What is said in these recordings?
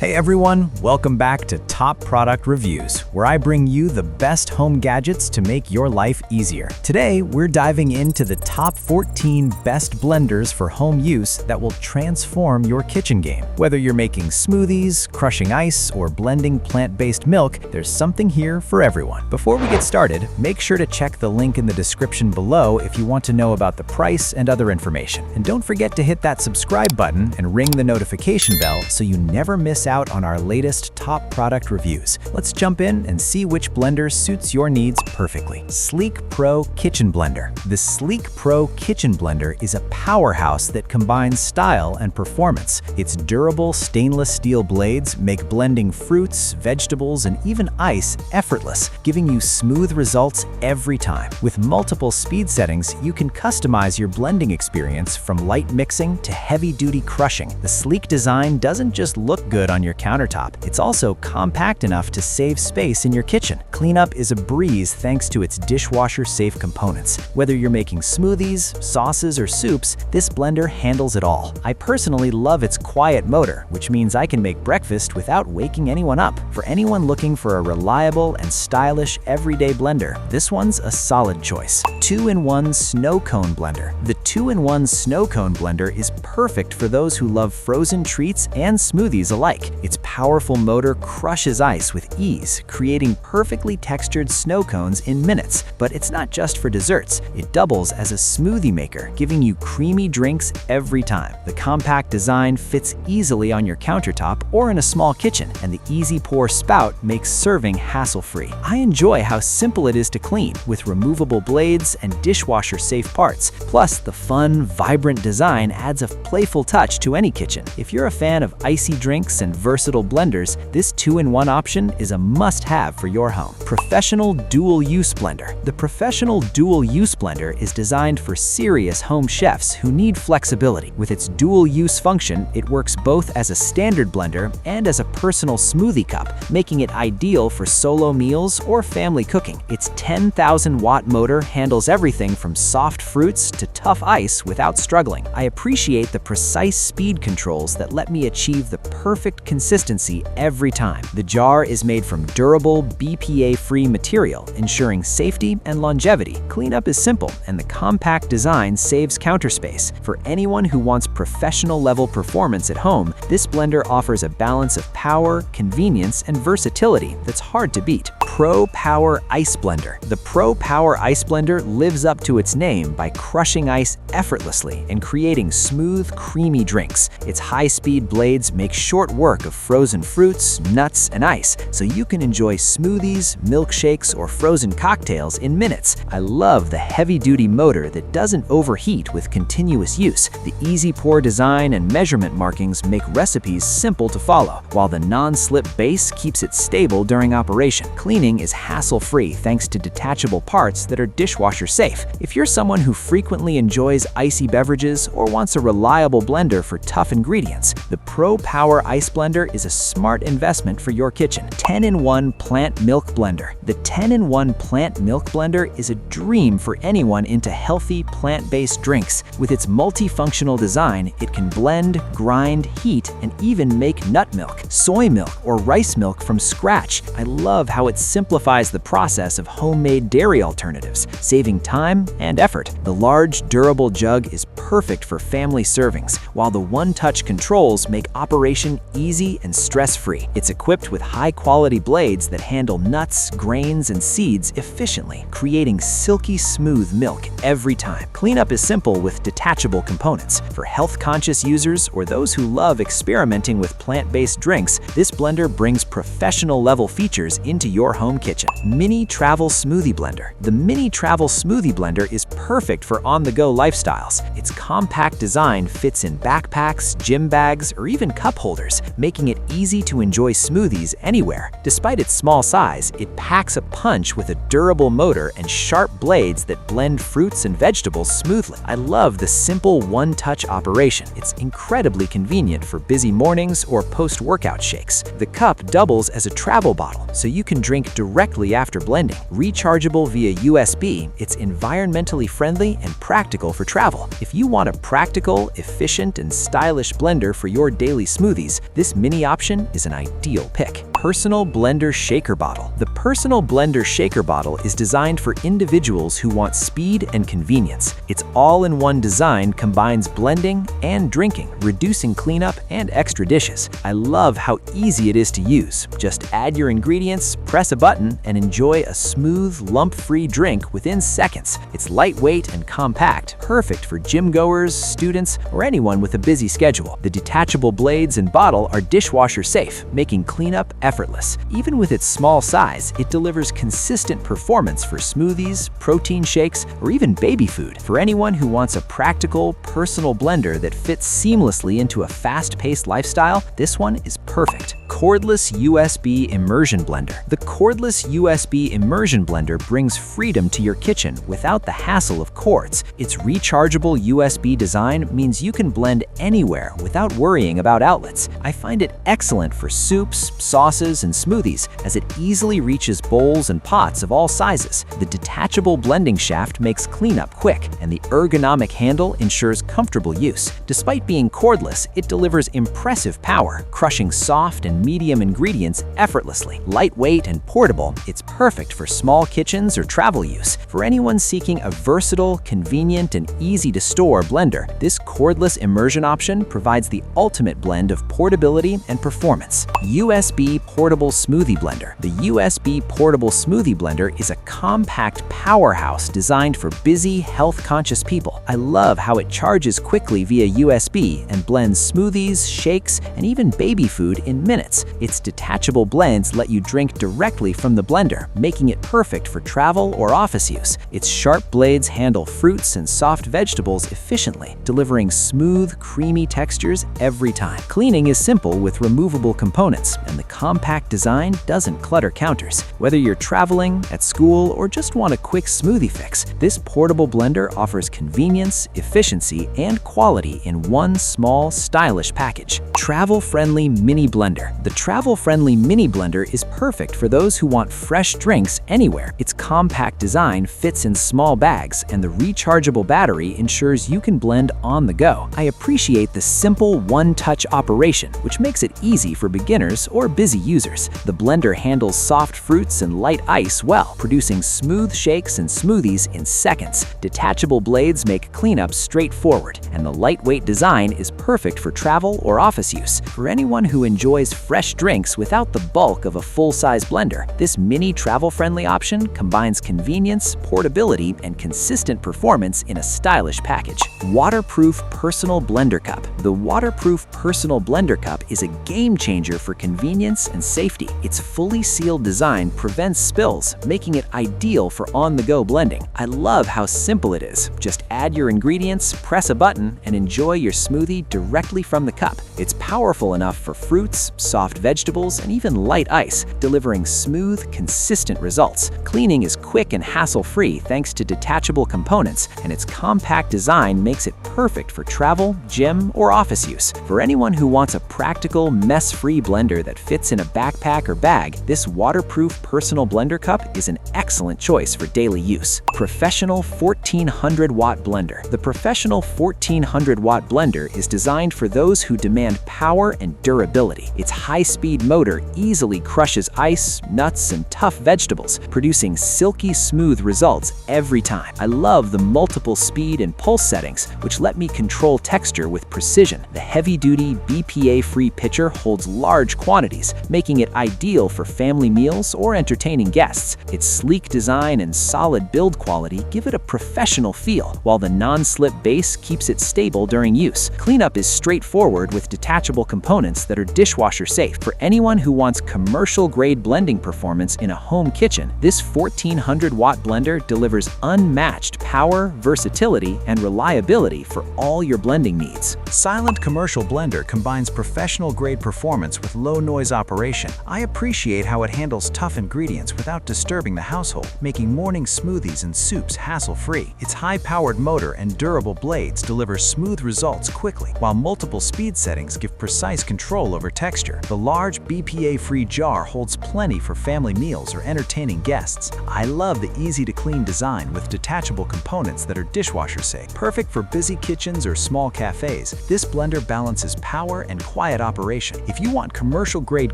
Hey everyone, welcome back to Top Product Reviews, where I bring you the best home gadgets to make your life easier. Today, we're diving into the top 14 best blenders for home use that will transform your kitchen game. Whether you're making smoothies, crushing ice, or blending plant-based milk, there's something here for everyone. Before we get started, make sure to check the link in the description below if you want to know about the price and other information. And don't forget to hit that subscribe button and ring the notification bell so you never miss out on our latest top product reviews. Let's jump in and see which blender suits your needs perfectly. Sleek Pro Kitchen Blender. The Sleek Pro Kitchen Blender is a powerhouse that combines style and performance. Its durable stainless steel blades make blending fruits, vegetables, and even ice effortless, giving you smooth results every time. With multiple speed settings, you can customize your blending experience from light mixing to heavy-duty crushing. The sleek design doesn't just look good on your countertop, it's also compact enough to save space in your kitchen. Cleanup is a breeze thanks to its dishwasher-safe components. Whether you're making smoothies, sauces, or soups, this blender handles it all. I personally love its quiet motor, which means I can make breakfast without waking anyone up. For anyone looking for a reliable and stylish everyday blender, this one's a solid choice. 2-in-1 Snow Cone Blender. The 2-in-1 Snow Cone Blender is perfect for those who love frozen treats and smoothies alike. Its powerful motor crushes ice with ease, creating perfectly textured snow cones in minutes. But it's not just for desserts. It doubles as a smoothie maker, giving you creamy drinks every time. The compact design fits easily on your countertop or in a small kitchen, and the easy pour spout makes serving hassle-free. I enjoy how simple it is to clean, with removable blades and dishwasher-safe parts. Plus, the fun, vibrant design adds a playful touch to any kitchen. If you're a fan of icy drinks and versatile blenders, this 2-in-1 option is a must-have for your home. Professional Dual-Use Blender. The Professional Dual-Use Blender is designed for serious home chefs who need flexibility. With its dual-use function, it works both as a standard blender and as a personal smoothie cup, making it ideal for solo meals or family cooking. Its 10,000-watt motor handles everything from soft fruits to tough ice without struggling. I appreciate the precise speed controls that let me achieve the perfect consistency every time. The jar is made from durable, BPA-free material, ensuring safety and longevity. Cleanup is simple, and the compact design saves counter space. For anyone who wants professional-level performance at home, this blender offers a balance of power, convenience, and versatility that's hard to beat. Pro Power Ice Blender. The Pro Power Ice Blender lives up to its name by crushing ice effortlessly and creating smooth, creamy drinks. Its high-speed blades make short work of frozen fruits, nuts, and ice, so you can enjoy smoothies, milkshakes, or frozen cocktails in minutes. I love the heavy-duty motor that doesn't overheat with continuous use. The easy pour design and measurement markings make recipes simple to follow, while the non-slip base keeps it stable during operation. Cleaning is hassle-free thanks to detachable parts that are dishwasher safe. If you're someone who frequently enjoys icy beverages or wants a reliable blender for tough ingredients, the Pro Power Ice Blender is a smart investment for your kitchen. 10-in-1 Plant Milk Blender. The 10-in-1 Plant Milk Blender is a dream for anyone into healthy, plant-based drinks. With its multifunctional design, it can blend, grind, heat, and even make nut milk, soy milk, or rice milk from scratch. I love how it simplifies the process of homemade dairy alternatives, saving time and effort. The large, durable jug is perfect for family servings, while the one-touch controls make operation easy and stress-free. It's equipped with high-quality blades that handle nuts, grains, and seeds efficiently, creating silky smooth milk every time. Cleanup is simple with detachable components. For health-conscious users or those who love experimenting with plant-based drinks, this blender brings professional-level features into your home kitchen. Mini Travel Smoothie Blender. The Mini Travel Smoothie Blender is perfect for on-the-go lifestyles. Its compact design fits in backpacks, gym bags, or even cup holders, making it easy to enjoy smoothies anywhere. Despite its small size, it packs a punch with a durable motor and sharp blades that blend fruits and vegetables smoothly. I love the simple one-touch operation. It's incredibly convenient for busy mornings or post-workout shakes. The cup doubles as a travel bottle, so you can drink directly after blending. Rechargeable via USB, it's environmentally friendly and practical for travel. If you want a practical, efficient, and stylish blender for your daily smoothies, this mini option is an ideal pick. Personal Blender Shaker Bottle. The Personal Blender Shaker Bottle is designed for individuals who want speed and convenience. Its all-in-one design combines blending and drinking, reducing cleanup and extra dishes. I love how easy it is to use. Just add your ingredients, press a button, and enjoy a smooth, lump-free drink within seconds. It's lightweight and compact, perfect for gym goers, students, or anyone with a busy schedule. The detachable blades and bottle are dishwasher safe, making cleanup effortless. Even with its small size, it delivers consistent performance for smoothies, protein shakes, or even baby food. For anyone who wants a practical, personal blender that fits seamlessly into a fast-paced lifestyle, this one is perfect. Cordless USB Immersion Blender. The cordless USB Immersion Blender brings freedom to your kitchen without the hassle of cords. Its rechargeable USB design means you can blend anywhere without worrying about outlets. I find it excellent for soups, sauces, and smoothies, as it easily reaches bowls and pots of all sizes. The detachable blending shaft makes cleanup quick, and the ergonomic handle ensures comfortable use. Despite being cordless, it delivers impressive power, crushing soft and medium ingredients effortlessly. Lightweight and portable, it's perfect for small kitchens or travel use. For anyone seeking a versatile, convenient, and easy-to-store blender, this cordless immersion option provides the ultimate blend of portability and performance. USB Portable Smoothie Blender. The USB Portable Smoothie Blender is a compact powerhouse designed for busy, health-conscious people. I love how it charges quickly via USB and blends smoothies, shakes, and even baby food in minutes. Its detachable blends let you drink directly from the blender, making it perfect for travel or office use. Its sharp blades handle fruits and soft vegetables efficiently, delivering smooth, creamy textures every time. Cleaning is simple with removable components, and the compact design doesn't clutter counters. Whether you're traveling, at school, or just want a quick smoothie fix, this portable blender offers convenience, efficiency, and quality in one small, stylish package. Travel-friendly mini blender. The travel-friendly mini blender is perfect for those who want fresh drinks anywhere. Its compact design fits in small bags, and the rechargeable battery ensures you can blend on the go. I appreciate the simple one-touch operation, which makes it easy for beginners or busy users. The blender handles soft fruits and light ice well, producing smooth shakes and smoothies in seconds. Detachable blades make cleanup straightforward, and the lightweight design is perfect for travel or office use. For anyone who enjoys fresh drinks without the bulk of a full-size blender, this mini travel-friendly option combines convenience, portability, and consistent performance in a stylish package. Waterproof Personal Blender Cup. The waterproof Personal Blender Cup is a game-changer for convenience and safety. Its fully sealed design prevents spills, making it ideal for on-the-go blending. I love how simple it is. Just add your ingredients, press a button, and enjoy your smoothie directly from the cup. It's powerful enough for fruits, soft vegetables, and even light ice, delivering smooth, consistent results. Cleaning is quick and hassle-free thanks to detachable components, and its compact design makes it perfect for travel, gym, or office use. For anyone who wants a practical, mess-free blender that fits in a backpack or bag, this waterproof personal blender cup is an excellent choice for daily use. Professional 1400-watt blender. The Professional 1400-watt blender is designed for those who demand power and durability. Its high-speed motor easily crushes ice, nuts, and tough vegetables, producing silky smooth results every time. I love the multiple speed and pulse settings, which let me control texture with precision. The heavy-duty, BPA-free pitcher holds large quantities, making it ideal for family meals or entertaining guests. Its sleek design and solid build quality give it a professional feel, while the non-slip base keeps it stable during use. Cleanup is straightforward with detachable components that are dishwasher safe. For anyone who wants commercial-grade blending performance in a home kitchen, this 1400 100-watt blender delivers unmatched power, versatility, and reliability for all your blending needs. Silent Commercial Blender combines professional-grade performance with low-noise operation. I appreciate how it handles tough ingredients without disturbing the household, making morning smoothies and soups hassle-free. Its high-powered motor and durable blades deliver smooth results quickly, while multiple speed settings give precise control over texture. The large BPA-free jar holds plenty for family meals or entertaining guests. I love the easy-to-clean design with detachable components that are dishwasher-safe. Perfect for busy kitchens or small cafes, this blender balances power and quiet operation. If you want commercial-grade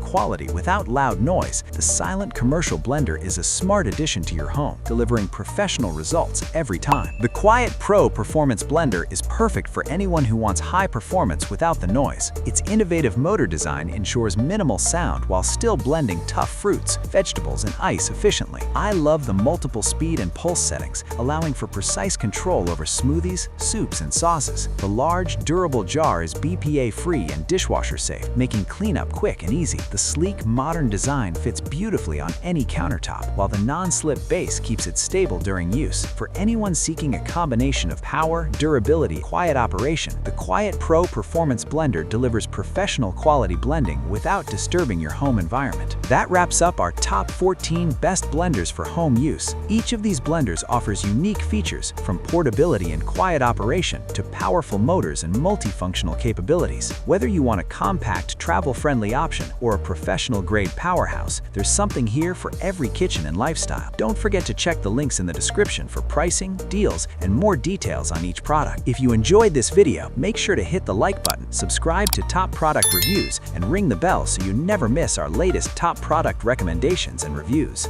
quality without loud noise, the Silent Commercial Blender is a smart addition to your home, delivering professional results every time. The Quiet Pro Performance Blender is perfect for anyone who wants high performance without the noise. Its innovative motor design ensures minimal sound while still blending tough fruits, vegetables, and ice efficiently. I love the multiple speed and pulse settings, allowing for precise control over smoothies, soups, and sauces. The large, durable jar is BPA-free and dishwasher-safe, making cleanup quick and easy. The sleek, modern design fits beautifully on any countertop, while the non-slip base keeps it stable during use. For anyone seeking a combination of power, durability, quiet operation, the Quiet Pro Performance Blender delivers professional quality blending without disturbing your home environment. That wraps up our top 14 best blenders for home use. Each of these blenders offers unique features, from portability and quiet operation to powerful motors and multifunctional capabilities. Whether you want a compact, travel-friendly option or a professional-grade powerhouse, there's something here for every kitchen and lifestyle. Don't forget to check the links in the description for pricing, deals, and more details on each product. If you enjoyed this video, make sure to hit the like button, subscribe to Top Product Reviews, and ring the bell so you never miss our latest top product recommendations and reviews.